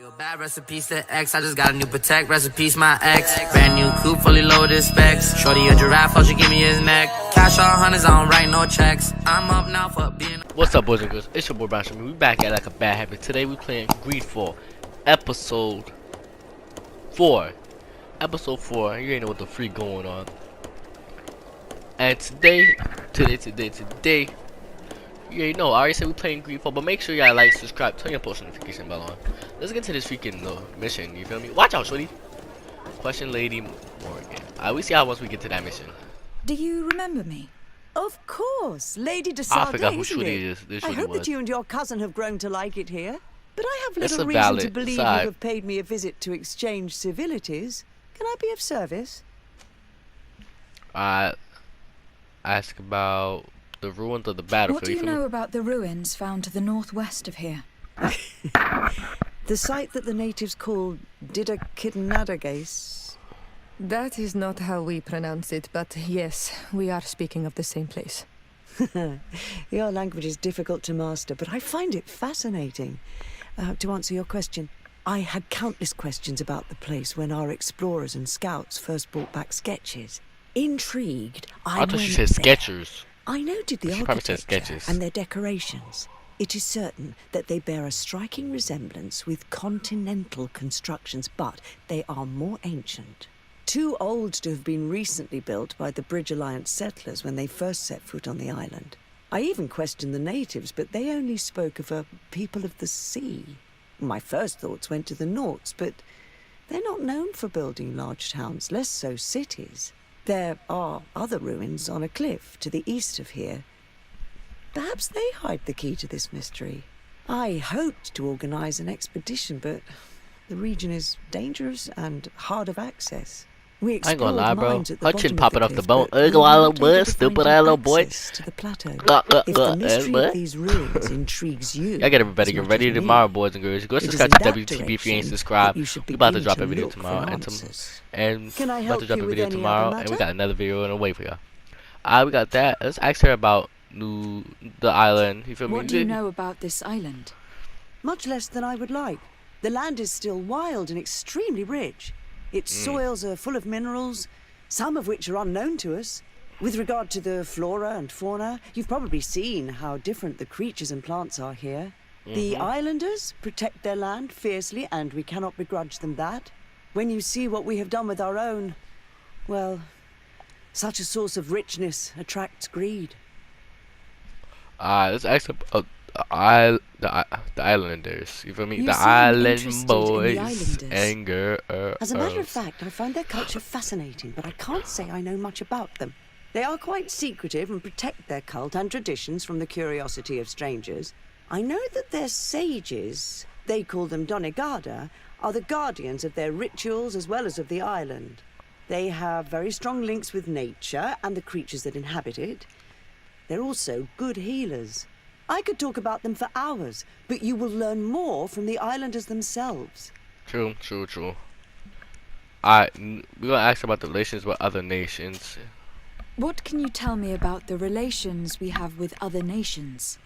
Feel bad, recipes to X. I just got a new Protect, recipes my ex. Brand new coupe, fully loaded specs. Shorty a giraffe, all she give me his neck. Cash all hundreds, I don't write no checks. I'm up now for being. What's up, boys and girls? It's your boy brownShameer. We back at like a bad habit. Today we playing Greedfall, episode 4. Episode 4. You ain't know what the freak going on. And today, you already know, I already said we playing Greedfall, but make sure y'all like, subscribe, turn your post notification bell on. Let's get into this freaking mission, you feel me? Watch out, shorty. Question Lady Morgan. We see how once we get to that mission. Do you remember me? Of course, Lady de Sade, I forgot who isn't shorty it? is. This I shorty hope was. that you and your cousin have grown to like it here. But I have It's little a reason to valid believe side. you have paid me a visit to exchange civilities. Can I be of service? Ask about the ruins of the battlefield. What do you know about the ruins found to the northwest of here? The site that the natives call Didakidnadagase. That is not how we pronounce it, but yes, we are speaking of the same place. Your language is difficult to master, but I find it fascinating. To answer your question, I had countless questions about the place when our explorers and scouts first brought back sketches. Intrigued, I thought she went said there. Skechers. I noted the She probably said architecture sketches. and their decorations. It is certain that they bear a striking resemblance with continental constructions, but they are more ancient. Too old to have been recently built by the Bridge Alliance settlers when they first set foot on the island. I even questioned the natives, but they only spoke of a people of the sea. My first thoughts went to the nauts, but they're not known for building large towns, less so cities. There are other ruins on a cliff to the east of here. Perhaps they hide the key to this mystery. I hoped to organize an expedition, but the region is dangerous and hard of access. We I ain't gonna lie, bro. mines at the Her chin bottom popping of off the the bone. cliff, but Ugly we little weren't boy, able to stupid find ass little boy. access to the plateau. If the mystery of these ruins intrigues you, Y'all get everybody as get much ready as me, tomorrow, boys and girls. Go it is subscribe in to that WTB if you ain't direction subscribed. that you should We about to begin drop to a video look for tomorrow, answers. and Can I about help to drop you a with video any other tomorrow, and we matter? got another video on the way for y'all. We got that. Let's ask her about the island. You feel me? What do you know about this island? Much less than I would like. The land is still wild and extremely rich. Its soils are full of minerals, some of which are unknown to us. With regard to the flora and fauna, you've probably seen how different the creatures and plants are here. The islanders protect their land fiercely, and we cannot begrudge them that. When you see what we have done with our own, well, such a source of richness attracts greed. Let's ask about the islanders. You feel me? You The seem island interested in the boys islanders. and girls. As a matter of fact, I find their culture fascinating, but I can't say I know much about them. They are quite secretive and protect their cult and traditions from the curiosity of strangers. I know that their sages, they call them Donegada, are the guardians of their rituals as well as of the island. They have very strong links with nature and the creatures that inhabit it. They're also good healers. I could talk about them for hours, but you will learn more from the islanders themselves. True. We're gonna ask about the relations with other nations. What can you tell me about the relations we have with other nations?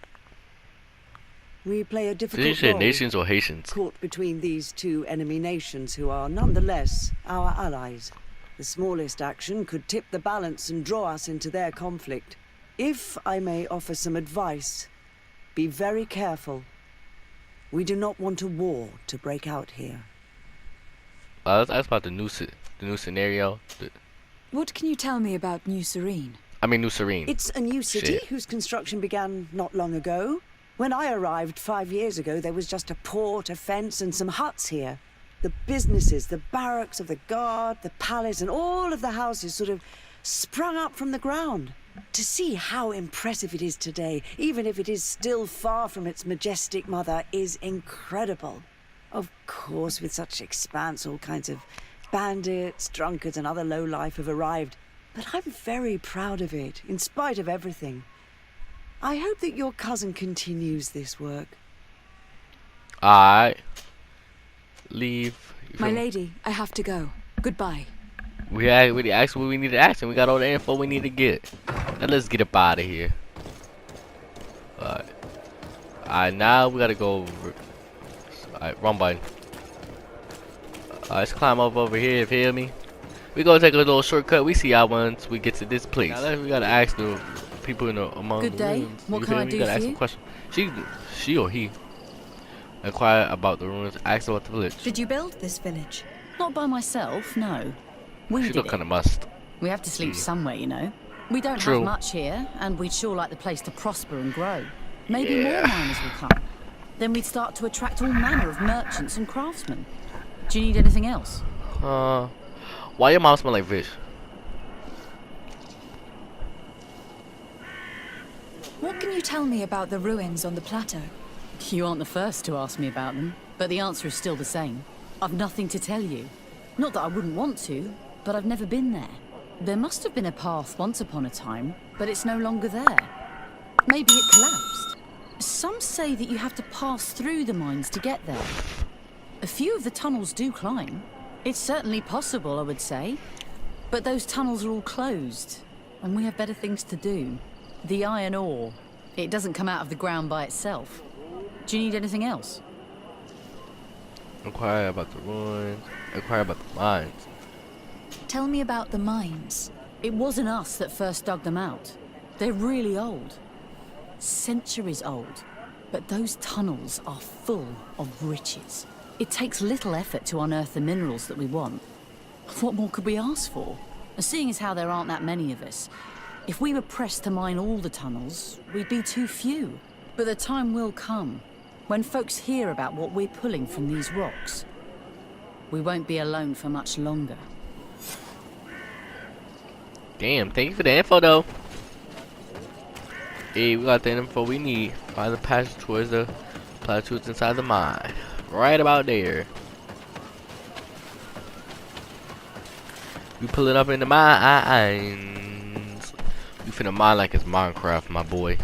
We play a Did you difficult say role, nations or Haitians? caught between these two enemy nations who are nonetheless our allies. The smallest action could tip the balance and draw us into their conflict. If I may offer some advice, be very careful. We do not want a war to break out here. Let's ask about the new scenario. What can you tell me about New Serene? New Serene. It's a new city Shit. whose construction began not long ago. When I arrived 5 years ago, there was just a port, a fence, and some huts here. The businesses, the barracks of the guard, the palace, and all of the houses sort of sprung up from the ground. To see how impressive it is today, even if it is still far from its majestic mother, is incredible. Of course, with such expanse, all kinds of bandits, drunkards, and other lowlife have arrived. But I'm very proud of it, in spite of everything. I hope that your cousin continues this work. Alright. Leave. You My feel me? lady, I have to go. Goodbye. We already asked what we need to ask, and we got all the info we need to get. Now let's get up out of here. Alright. Alright, now we gotta go. Alright, wrong button. Let's climb up over here, you feel me? We gonna take a little shortcut. We see y'all once we get to this place. Now, we gotta ask the people in the among Good the day. ruins. What You can feel I me? do We gotta for ask you? some questions. She or he. Inquire about the ruins. Ask about the village. Did you build this village? Not by myself, no. We She did look it. kind of must. We have to sleep somewhere, you know. We don't True. have much here, and we'd sure like the place to prosper and grow. Maybe Yeah. more miners will come. Then we'd start to attract all manner of merchants and craftsmen. Do you need anything else? Why your mom smell like fish? What can you tell me about the ruins on the plateau? You aren't the first to ask me about them, but the answer is still the same. I've nothing to tell you. Not that I wouldn't want to, but I've never been there. There must have been a path once upon a time, but it's no longer there. Maybe it collapsed. Some say that you have to pass through the mines to get there. A few of the tunnels do climb. It's certainly possible, I would say. But those tunnels are all closed, and we have better things to do. The iron ore, it doesn't come out of the ground by itself. Do you need anything else? Inquire about the ruins. Inquire about the mines. Tell me about the mines. It wasn't us that first dug them out. They're really old. Centuries old. But those tunnels are full of riches. It takes little effort to unearth the minerals that we want. What more could we ask for? Seeing as how there aren't that many of us, if we were pressed to mine all the tunnels, we'd be too few. But the time will come when folks hear about what we're pulling from these rocks. We won't be alone for much longer. Damn, thank you for the info though. Hey, we got the info we need. Find the passage towards the plateaus inside the mine. Right about there. We pull it up in the mines. We finna mine like it's Minecraft, my boy.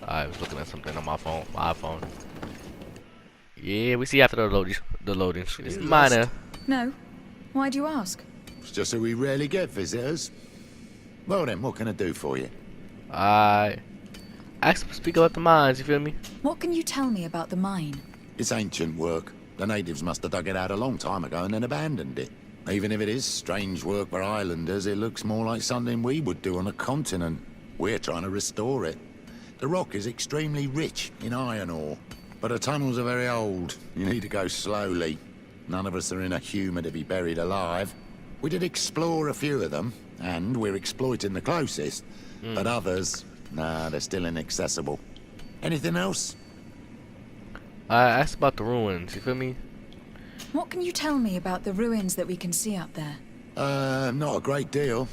I was looking at something on my phone, my iPhone. Yeah, we see after the loading. It's miner. No. Why do you ask? It's just that we rarely get visitors. Well then, what can I do for you? Ask to speak about the mines, you feel me? What can you tell me about the mine? It's ancient work. The natives must have dug it out a long time ago and then abandoned it. Even if it is strange work for islanders, it looks more like something we would do on a continent. We're trying to restore it. The rock is extremely rich in iron ore, but the tunnels are very old. You need to go slowly. None of us are in a humour to be buried alive. We did explore a few of them, and we're exploiting the closest. But others, nah, they're still inaccessible. Anything else? Ask about the ruins, you feel me? What can you tell me about the ruins that we can see up there? Not a great deal.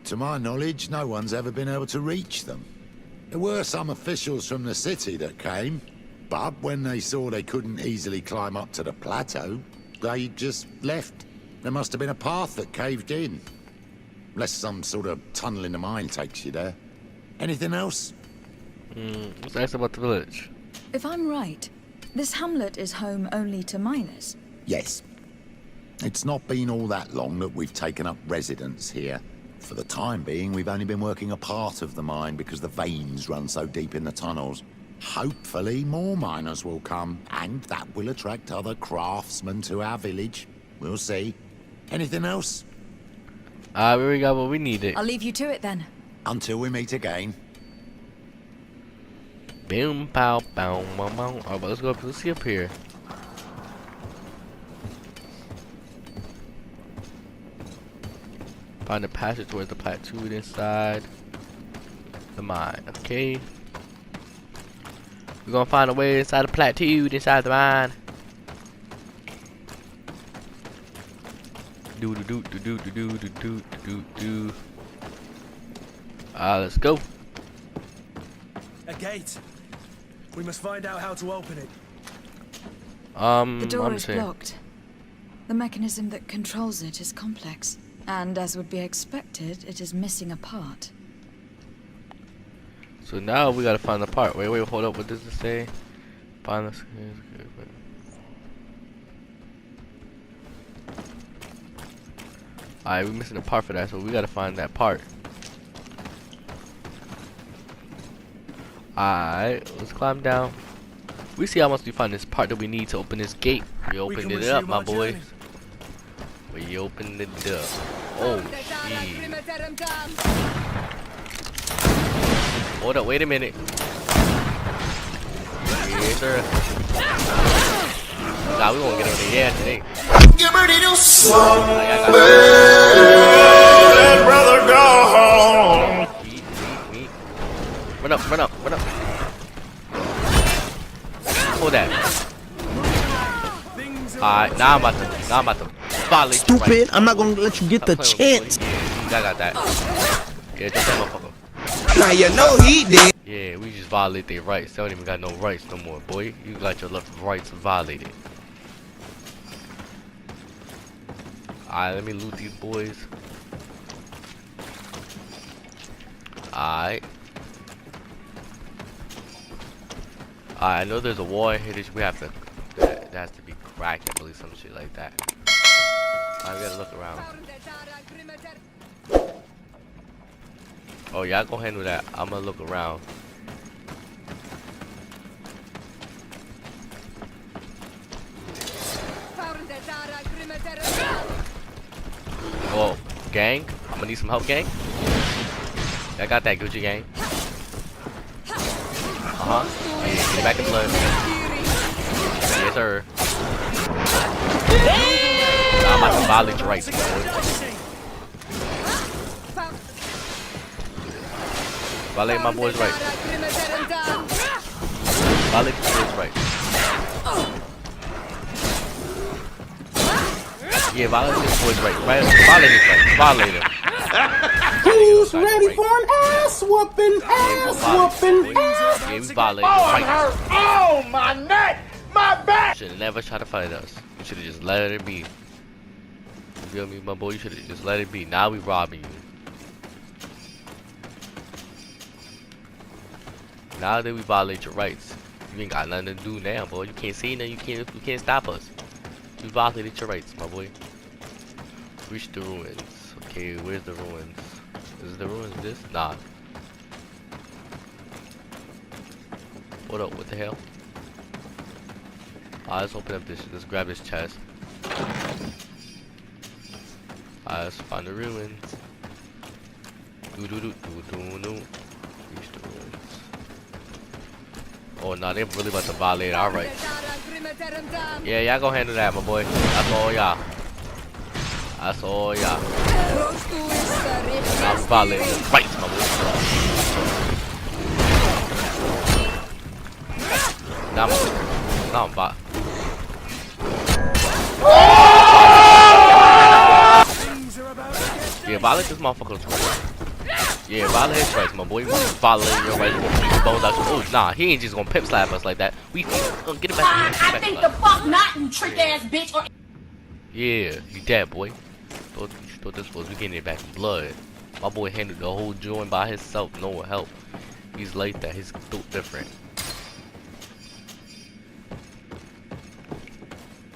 To my knowledge, no one's ever been able to reach them. There were some officials from the city that came, but when they saw they couldn't easily climb up to the plateau, they just left. There must have been a path that caved in. Unless some sort of tunnel in the mine takes you there. Anything else? Let's ask about the village. If I'm right, this hamlet is home only to miners. Yes. It's not been all that long that we've taken up residence here. For the time being, we've only been working a part of the mine because the veins run so deep in the tunnels. Hopefully more miners will come, and that will attract other craftsmen to our village. We'll see. Anything else? We got what we needed. I'll leave you to it then. Until we meet again. Boom, pow, bow, bow, bow. Alright, but let's go up. Let's see up here. Find the passage towards the plateau inside the mine. Okay. We're gonna find a way inside the plateau, inside the mine. Do do do do do do do do do do. Let's go. A gate. We must find out how to open it. The door I'm is saying. blocked. The mechanism that controls it is complex. And as would be expected, it is missing a part. So now we gotta find the part. Wait, hold up. What does it say? Find the. Alright, we're missing a part for that, so we gotta find that part. Alright, let's climb down. We see how much we find this part that we need to open this gate. We opened it up, my boy. We opened it up. Oh, shit. Hold up, wait a minute. Yes, sir. Nah, we won't get on the ass today. Brother, go home. Run up, run up, run up. Hold that. Alright, now I'm about to violate. Stupid, right. I'm not gonna let you get the chance. I got that. Yeah, just that motherfucker. Now you know he did. Yeah, we just violate their rights. They don't even got no rights no more, boy. You got your left rights violated. Alright, let me loot these boys. Alright. I know there's a wall in here that we have to. That has to be cracked, I believe, some shit like that. I gotta look around. Oh, y'all go handle that. I'm gonna look around. Oh, gang. I'm gonna need some help, gang. I got that, Gucci gang. Yeah, get back in blood. Yes, sir. Nah, I'm about to violate your rights, boy. Violate my boy's rights. Violate my boy's rights. Yeah, violate this boy's rights. Violate his rights. Violate him. Who's ready for an ass whooping? Ass whooping. Yeah, we violated his rights. Oh, my neck! My back! You should have never tried to fight us. You should have just let it be. You feel me, my boy? You should have just let it be. Now we robbing you. Now that we violate your rights, you ain't got nothing to do now, boy. You can't say nothing. You can't stop us. We violated your rights, my boy. Reach the ruins. Okay, where's the ruins? Is the ruins this? Nah. What up? What the hell? Let's open up this. Let's grab this chest. Let's find the ruins. Reach the ruins. Oh no, they really about to violate our rights. Yeah, y'all go handle that, my boy. That's all y'all. That's all y'all. I'm violating the rights, my boy. Now I'm violating. Yeah, violate this motherfucker's rights. Yeah, violate his rights, my boy. We violating your rights. Bones out. Oh, nah, he ain't just gonna pimp slap us like that. We gonna get it back. I think the fuck not, you trick ass bitch. Yeah, you dead, boy. Thought this was we getting it back in blood. My boy handled the whole joint by himself, no help. He's like that. He's built different.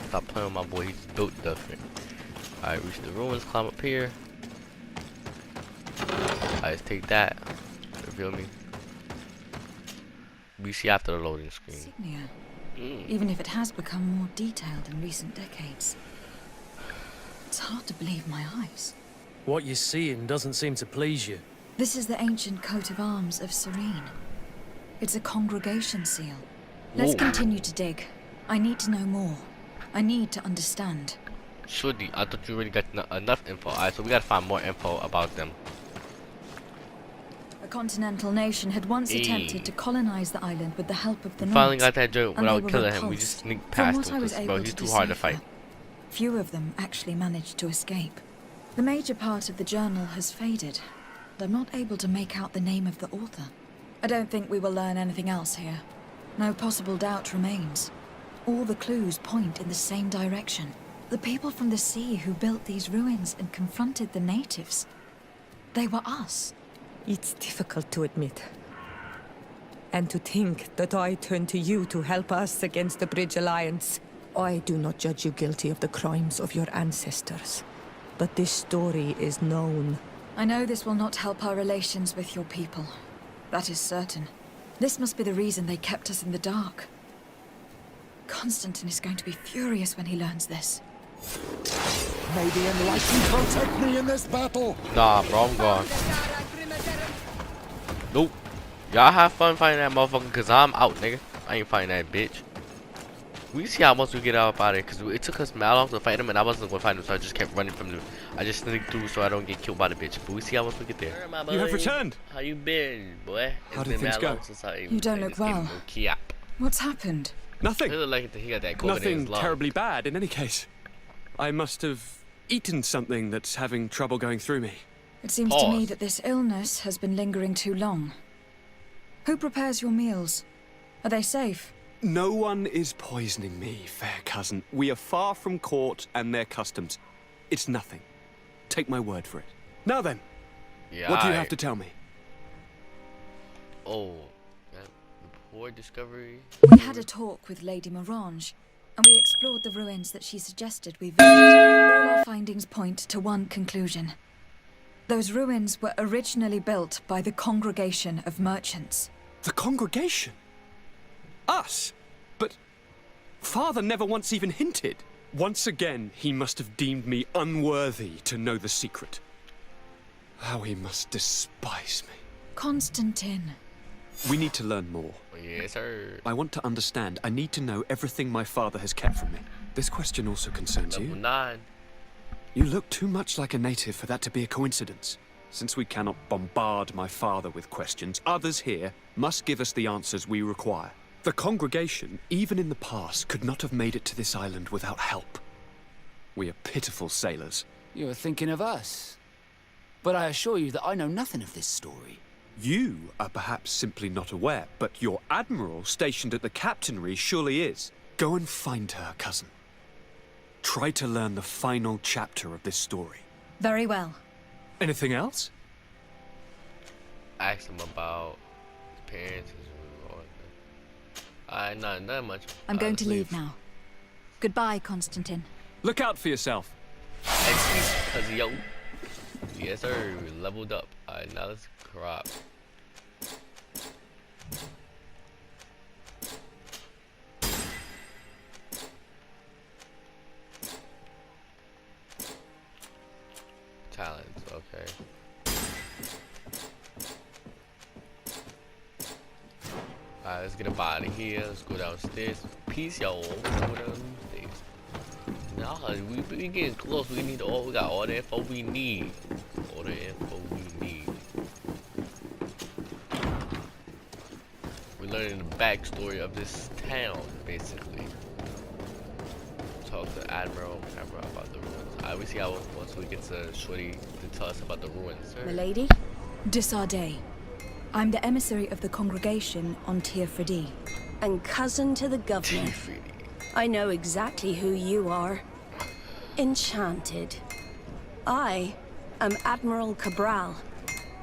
Stop playing with my boy. He's built different. Alright, reach the ruins. Climb up here. Alright, let's take that. You feel me? We see after the loading screen. Insignia. Even if it has become more detailed in recent decades. It's hard to believe my eyes. What you're seeing doesn't seem to please you. This is the ancient coat of arms of Serene. It's a congregation seal. Let's continue to dig. I need to know more. I need to understand. Shorty, I thought you already got enough info. Alright, so we gotta find more info about them. A continental nation had once attempted to colonize the island with the help of the Nauts. Finally got that joke and they without were killing him. We repulsed. just sneaked From past what I him was because, able bro, he's to too hard to decipher, fight. Few of them actually managed to escape. The major part of the journal has faded. I'm not able to make out the name of the author. I don't think we will learn anything else here. No possible doubt remains. All the clues point in the same direction. The people from the sea who built these ruins and confronted the natives. They were us. It's difficult to admit. And to think that I turn to you to help us against the Bridge Alliance. I do not judge you guilty of the crimes of your ancestors. But this story is known. I know this will not help our relations with your people. That is certain. This must be the reason they kept us in the dark. Constantine is going to be furious when he learns this. May the enlightened protect me in this battle. Nah, bro, I'm gone. Nope. Y'all have fun fighting that motherfucker, cause I'm out, nigga. I ain't fighting that bitch. We see how much we get up out of it, cause it took us mad long to fight him, and I wasn't gonna fight him, so I just kept running from him. I just sneaked through so I don't get killed by the bitch. But we see how much we get there. You have returned. How you been, boy? How did things go? You don't look well. What's happened? Nothing. It looked like he got that COVID in his Nothing lung. terribly bad in any case. I must have eaten something that's having trouble going through me. It seems to me that this illness has been lingering too long. Who prepares your meals? Are they safe? No one is poisoning me, fair cousin. We are far from court and their customs. It's nothing. Take my word for it. Now then, Yeah, what do you have to tell me? Oh, poor discovery. We had a talk with Lady Morange, and we explored the ruins that she suggested we visit. All our findings point to one conclusion. Those ruins were originally built by the Congregation of Merchants. The congregation? Us? But Father never once even hinted. Once again, he must have deemed me unworthy to know the secret. How he must despise me. Constantine. We need to learn more. Yes, sir. I want to understand. I need to know everything my father has kept from me. This question also concerns Level you. 9. You look too much like a native for that to be a coincidence. Since we cannot bombard my father with questions, others here must give us the answers we require. The congregation, even in the past, could not have made it to this island without help. We are pitiful sailors. You are thinking of us. But I assure you that I know nothing of this story. You are perhaps simply not aware, but your admiral stationed at the captainry surely is. Go and find her, cousin. Try to learn the final chapter of this story. Very well. Anything else? Ask him about his parents. Not much. I'm going to leave now. Goodbye, Constantine. Look out for yourself. Excuse, cuz yo. Yes, sir. We leveled up. Alright, now let's crop. Talents, okay. Alright, let's get up out of here. Let's go downstairs. Peace, y'all. Go downstairs. Nah, we getting close. We got all the info we need. All the info we need. We're learning the backstory of this town, basically. Talk to Admiral about the ruins. I will see how once we get to Shorty to tell us about the ruins. Sir. Milady? Desardet. I'm the emissary of the congregation on Tir-Fridi. And cousin to the governor. I know exactly who you are. Enchanted. I am Admiral Cabral.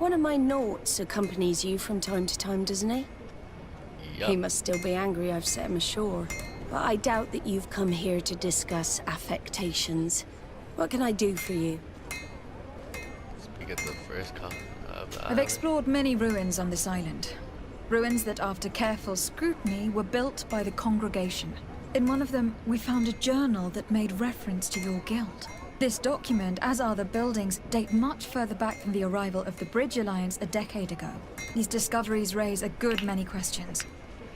One of my nauts accompanies you from time to time, doesn't he? Yep. He must still be angry I've set him ashore. But I doubt that you've come here to discuss affectations. What can I do for you? Speak at the first comment of the I've island. explored many ruins on this island. Ruins that, after careful scrutiny, were built by the congregation. In one of them, we found a journal that made reference to your guild. This document, as are the buildings, date much further back than the arrival of the Bridge Alliance a decade ago. These discoveries raise a good many questions.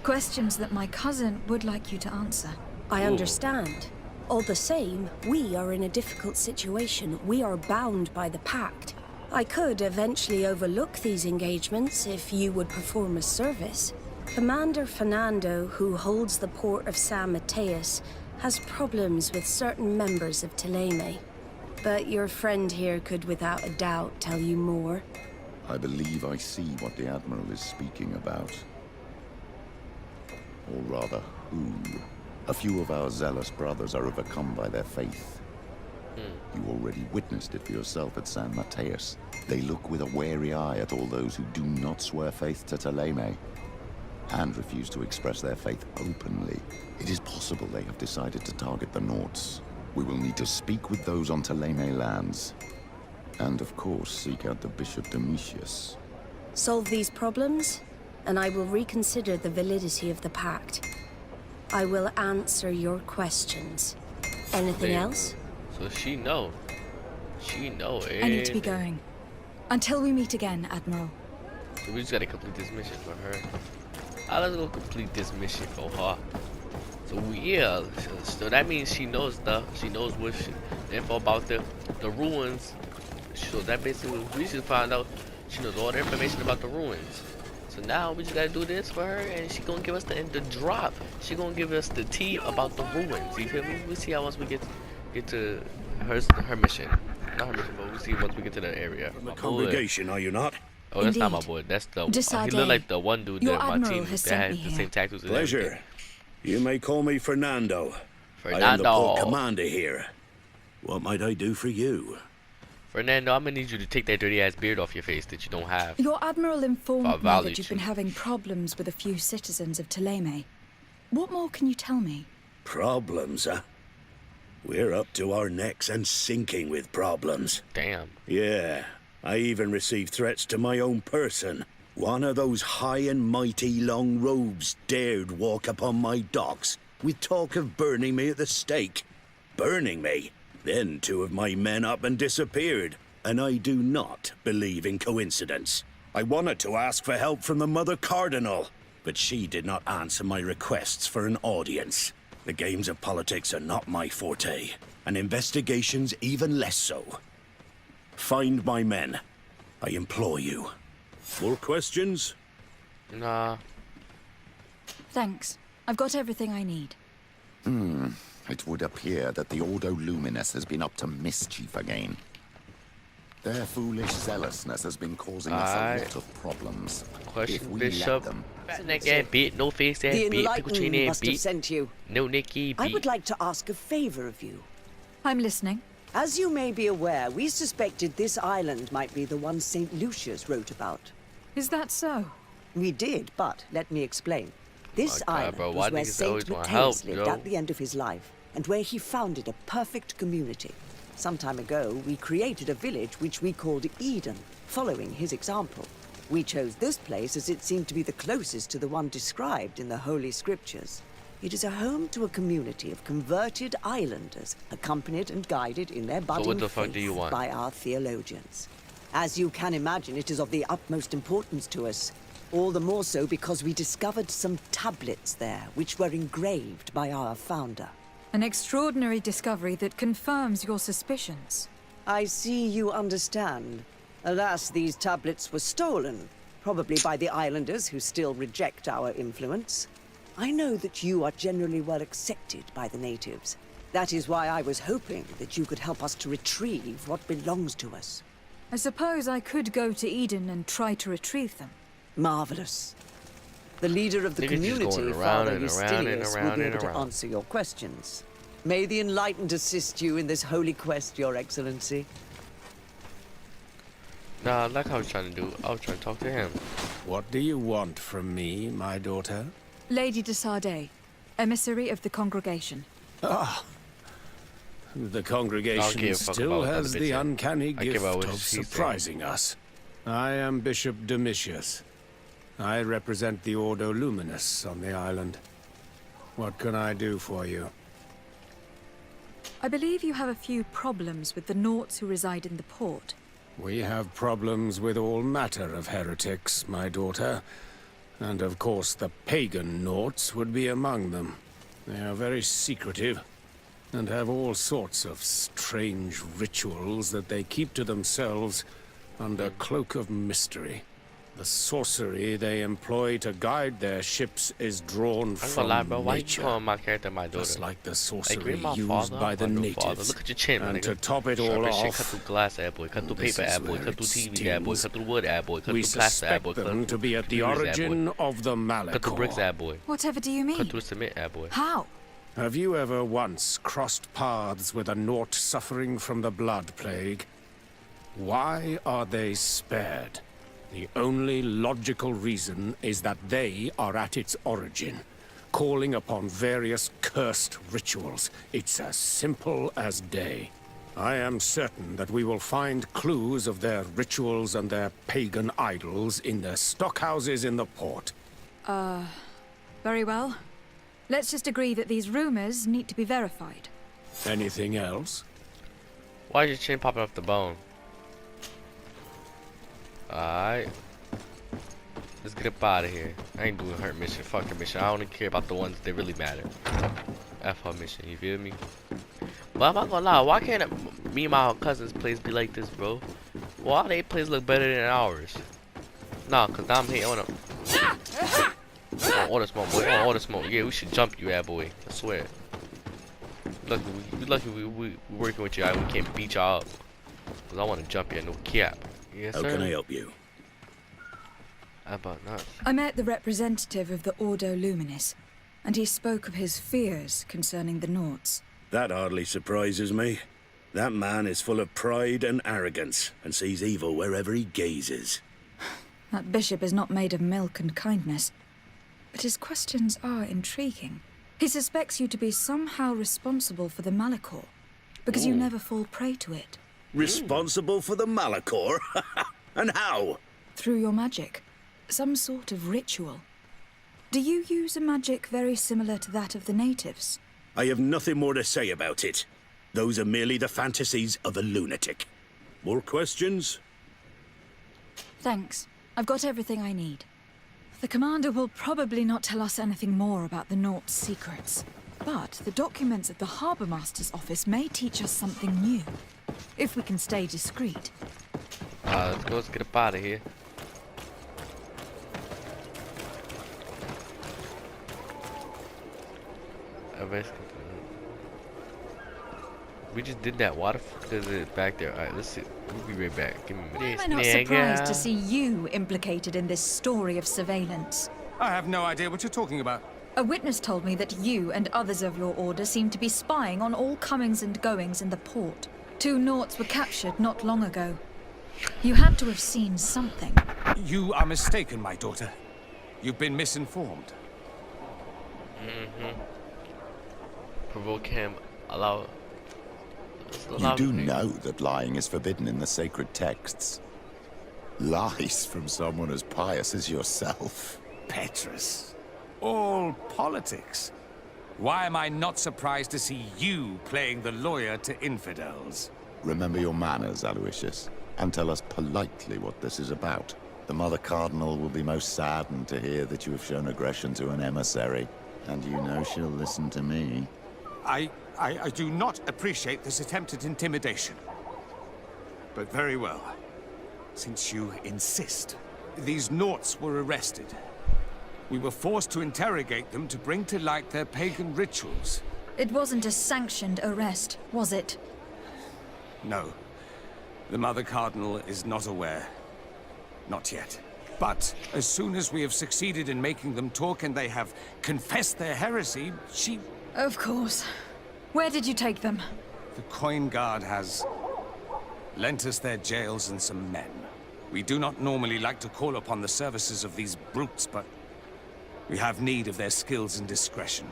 Questions that my cousin would like you to answer. I understand. All the same, we are in a difficult situation. We are bound by the pact. I could eventually overlook these engagements if you would perform a service. Commander Fernando, who holds the port of San Mateus, has problems with certain members of Teleme. But your friend here could without a doubt tell you more. I believe I see what the Admiral is speaking about. Or rather, who. A few of our zealous brothers are overcome by their faith. You already witnessed it for yourself at San Mateus. They look with a wary eye at all those who do not swear faith to Teleme, and refuse to express their faith openly. It is possible they have decided to target the Nauts. We will need to speak with those on Teleme lands. And of course, seek out the Bishop Domitius. Solve these problems, and I will reconsider the validity of the pact. I will answer your questions. Anything Damn. else? So she know. She know it. I need to be going. Until we meet again, Admiral. So we just gotta complete this mission for her. Let's go complete this mission for her. So yeah, so that means she knows stuff. She knows what info about the ruins. So that basically we should find out. She knows all the information about the ruins. So now we just gotta do this for her, and she gonna give us the drop. She gonna give us the tea about the ruins. You feel me? We'll see how once we get to her mission. Not her mission, but we'll see once we get to that area. From the congregation, are you not? Oh, that's not my boy. That's the he look like the one dude that my team that had the same tattoos. Pleasure. You may call me Fernando. I am the Fernando. port commander here. What might I do for you? Fernando, I'm gonna need you to take that dirty ass beard off your face that you don't have. Your Admiral informed me value that you've to been having problems with a few citizens of Teleme. What more can you tell me? Problems, huh? We're up to our necks and sinking with problems. Damn. Yeah, I even received threats to my own person. One of those high and mighty long robes dared walk upon my docks with talk of burning me at the stake. Burning me? Then 2 of my men up and disappeared, and I do not believe in coincidence. I wanted to ask for help from the Mother Cardinal, but she did not answer my requests for an audience. The games of politics are not my forte, and investigations even less so. Find my men. I implore you. More questions? Nah. Thanks. I've got everything I need. It would appear that the Ordo Luminous has been up to mischief again. Their foolish zealousness has been causing us a lot of problems. Question, If we Bishop. let them... Neck ass bit, no face ass The bit, pickle chin Enlightened ass must have bit, sent you. no Nicky I beat. would like to ask a favor of you. I'm listening. As you may be aware, we suspected this island might be the one St. Lucius wrote about. Is that so? We did, but let me explain. This My God, island bro, why was where niggas always St. wanna Matthias help, lived yo? at the end of his life, and where he founded a perfect community. Some time ago, we created a village which we called Eden, following his example. We chose this place as it seemed to be the closest to the one described in the Holy Scriptures. It is a home to a community of converted islanders, accompanied and guided in their budding what the fuck faith do you want? by our theologians. As you can imagine, it is of the utmost importance to us. All the more so because we discovered some tablets there, which were engraved by our founder. An extraordinary discovery that confirms your suspicions. I see you understand. Alas, these tablets were stolen, probably by the islanders who still reject our influence. I know that you are generally well accepted by the natives. That is why I was hoping that you could help us to retrieve what belongs to us. I suppose I could go to Eden and try to retrieve them. Marvelous. The leader of the Niggas just community, going around Father and around and Justinius, will around be and able to around. answer your questions. May the Enlightened assist you in this holy quest, Your Excellency. Nah, like I was trying to do. I was trying to talk to him. What do you want from me, my daughter? Lady de Sardet, emissary of the congregation. Ah, the I don't give congregation a fuck still about what has the the bitch said. uncanny I give gift a what of she said. surprising us. I am Bishop Domitius. I represent the Ordo Luminous on the island. What can I do for you? I believe you have a few problems with the nauts who reside in the port. We have problems with all matter of heretics, my daughter. And of course the pagan nauts would be among them. They are very secretive, and have all sorts of strange rituals that they keep to themselves under cloak of mystery. The sorcery they employ to guide their ships is drawn I'm from gonna lie, bro. Why you nature. calling my character my daughter? Just like the Like, sorcery you're my used father, by the my new natives. father. Look at your chin, my And nigga. to top it Sharp all as shit. off, Cut through glass, ad boy. Cut through this paper, is ad boy. where Cut through it TV, ad boy. stings. Cut through wood, ad boy. Cut we through plastic, ad boy. suspect Cut them to be at the computers, ad boy. origin of the Malachor. Cut through bricks, ad boy. Whatever do you mean? Cut through cement, ad boy. How? Have you ever once crossed paths with a naut suffering from the blood plague? Why are they spared? The only logical reason is that they are at its origin, calling upon various cursed rituals. It's as simple as day. I am certain that we will find clues of their rituals and their pagan idols in their stockhouses in the port. Very well. Let's just agree that these rumors need to be verified. Anything else? Why is your chin popping off the bone? Alright. Let's get up out of here. I ain't doing her mission. Fuck her mission. I only care about the ones that really matter. F her mission, you feel me? But I'm not gonna lie, why can't me and my cousin's place be like this, bro? Why they place look better than ours? Nah, cause I'm here on them. All the smoke, boy. All the smoke. Yeah, we should jump you, ad boy. I swear. Lucky we working with y'all. We can't beat y'all up. Cause I want to jump you, no cap. Yes, sir. How can I help you? How about not? I met the representative of the Ordo Luminis, and he spoke of his fears concerning the Nauts. That hardly surprises me. That man is full of pride and arrogance, and sees evil wherever he gazes. That bishop is not made of milk and kindness, but his questions are intriguing. He suspects you to be somehow responsible for the Malachor, because you never fall prey to it. Responsible for the Malachor? And how? Through your magic. Some sort of ritual. Do you use a magic very similar to that of the natives? I have nothing more to say about it. Those are merely the fantasies of a lunatic. More questions? Thanks. I've got everything I need. The commander will probably not tell us anything more about the Naut's secrets. But the documents at the Harbour Master's office may teach us something new. If we can stay discreet. Let's get up out of here. We just did that. Why the fuck is it back there? Alright, let's see. We'll be right back. Give me a minute. Why am I not surprised to see you implicated in this story of surveillance? I have no idea what you're talking about. A witness told me that you and others of your order seem to be spying on all comings and goings in the port. 2 Nauts were captured not long ago. You had to have seen something. You are mistaken, my daughter. You've been misinformed. Provoke him. Allow. You do know that lying is forbidden in the sacred texts. Lies from someone as pious as yourself. Petrus. All politics. Why am I not surprised to see you playing the lawyer to infidels? Remember your manners, Aloysius, and tell us politely what this is about. The Mother Cardinal will be most saddened to hear that you have shown aggression to an emissary, and you know she'll listen to me. I do not appreciate this attempt at intimidation. But very well. Since you insist. These Nauts were arrested. We were forced to interrogate them to bring to light their pagan rituals. It wasn't a sanctioned arrest, was it? No. The Mother Cardinal is not aware. Not yet. But as soon as we have succeeded in making them talk and they have confessed their heresy, she... Of course. Where did you take them? The Coin Guard has lent us their jails and some men. We do not normally like to call upon the services of these brutes, but we have need of their skills and discretion.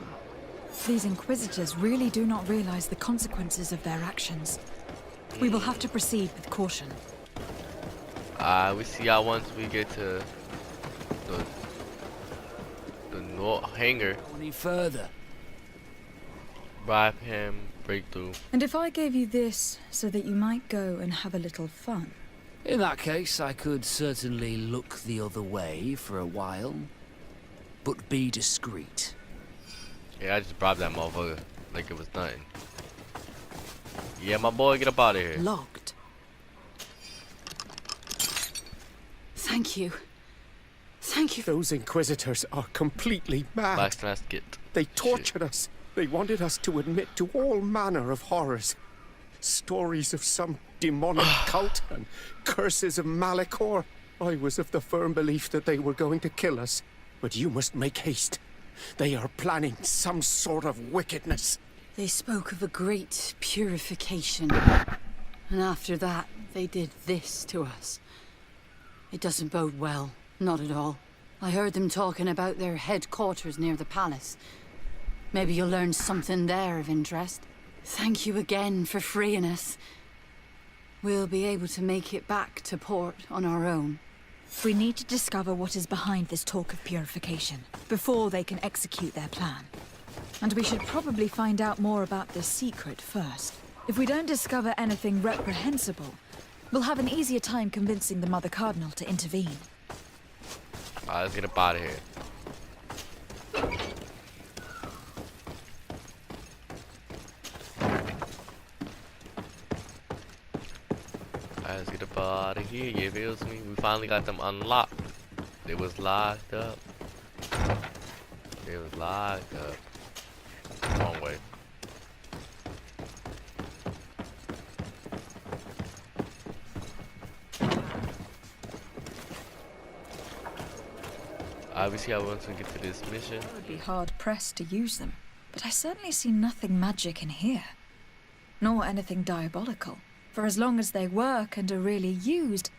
These Inquisitors really do not realize the consequences of their actions. We will have to proceed with caution. We see y'all once we get to the North hangar. Any further? Bribe him, breakthrough. And if I gave you this so that you might go and have a little fun? In that case, I could certainly look the other way for a while. But be discreet. Yeah, I just bribed that motherfucker like it was nothing. Yeah, my boy, get up out of here. Locked. Thank you. Thank you. Those Inquisitors are completely mad. They tortured us. They wanted us to admit to all manner of horrors. Stories of some demonic cult and curses of Malachor. I was of the firm belief that they were going to kill us. But you must make haste. They are planning some sort of wickedness. They spoke of a great purification. And after that, they did this to us. It doesn't bode well. Not at all. I heard them talking about their headquarters near the palace. Maybe you'll learn something there of interest. Thank you again for freeing us. We'll be able to make it back to port on our own. We need to discover what is behind this talk of purification, before they can execute their plan. And we should probably find out more about this secret first. If we don't discover anything reprehensible, we'll have an easier time convincing the Mother Cardinal to intervene. Alright, let's get up out of here. Alright, let's get up out of here. You feels me? We finally got them unlocked. They was locked up. They was locked up. Wrong way. Obviously, I want to get to this mission. I would be hard-pressed to use them, but I certainly see nothing magic in here. Nor anything diabolical. For as long as they work and are really used,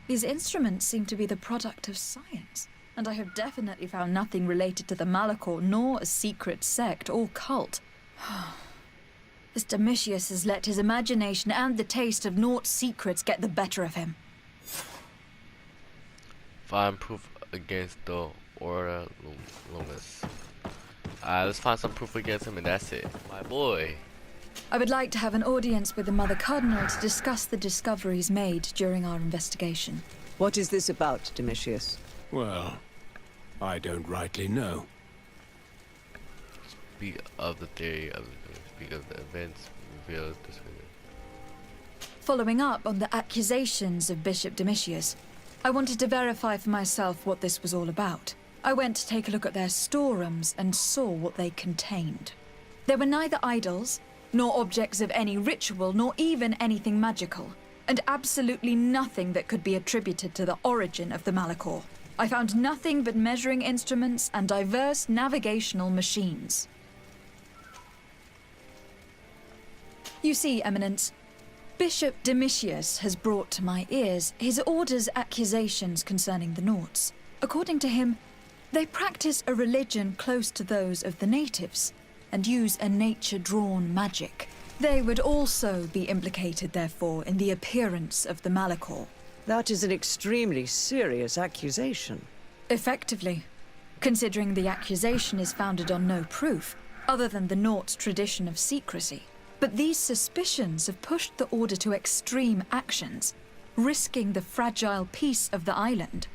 these instruments seem to be the product of science. And I have definitely found nothing related to the Malachor, nor a secret sect or cult. This Domitius has let his imagination and the taste of Naut's secrets get the better of him. Find proof against the Order Loomis. Let's find some proof against him and that's it. My boy. I would like to have an audience with the Mother Cardinal to discuss the discoveries made during our investigation. What is this about, Domitius? Well, I don't rightly know. Speak of the theory of speak of the events revealed this week. Following up on the accusations of Bishop Domitius, I wanted to verify for myself what this was all about. I went to take a look at their storerooms and saw what they contained. There were neither idols, nor objects of any ritual, nor even anything magical, and absolutely nothing that could be attributed to the origin of the Malachor. I found nothing but measuring instruments and diverse navigational machines. You see, Eminence, Bishop Domitius has brought to my ears his order's accusations concerning the Nauts. According to him, they practice a religion close to those of the natives, and use a nature-drawn magic. They would also be implicated, therefore, in the appearance of the Malachor. That is an extremely serious accusation. Effectively, considering the accusation is founded on no proof, other than the Naut's tradition of secrecy. But these suspicions have pushed the Order to extreme actions, risking the fragile peace of the island.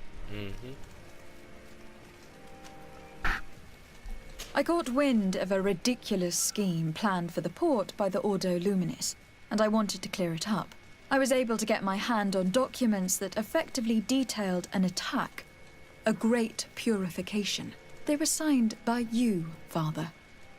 I caught wind of a ridiculous scheme planned for the port by the Ordo Luminis, and I wanted to clear it up. I was able to get my hand on documents that effectively detailed an attack, a great purification. They were signed by you, Father,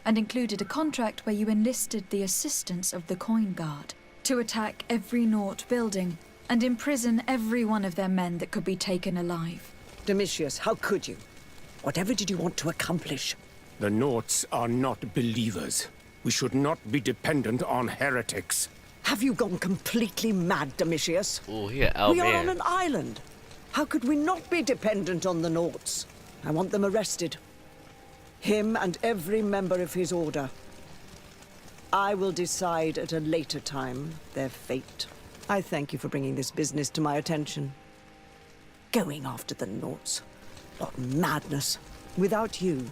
and included a contract where you enlisted the assistance of the Coin Guard to attack every Naut building and imprison every one of their men that could be taken alive. Domitius, how could you? Whatever did you want to accomplish? The Nauts are not believers. We should not be dependent on heretics. Have you gone completely mad, Domitius? Oh, yeah, we are on an island. How could we not be dependent on the Nauts? I want them arrested. Him and every member of his order. I will decide at a later time their fate. I thank you for bringing this business to my attention. Going after the Nauts. What madness. Without you,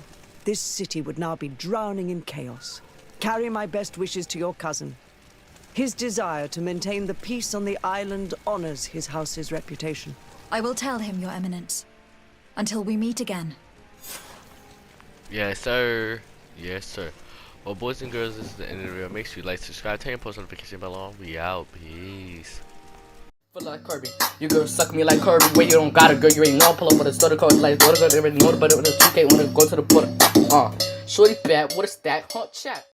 this city would now be drowning in chaos. Carry my best wishes to your cousin. His desire to maintain the peace on the island honors his house's reputation. I will tell him, Your Eminence. Until we meet again. Yes, sir. Yes, sir. Well, boys and girls, this is the end of the video. Make sure you like, subscribe, turn your post notification bell on. We out. Peace. Feel like Kirby. You girl suck me like Kirby. Where you don't got a girl, you ain't gonna pull up with a stutter card like daughter. They already know about it with a 2K when it go to the border. Shorty bad, what is that? Hot chat.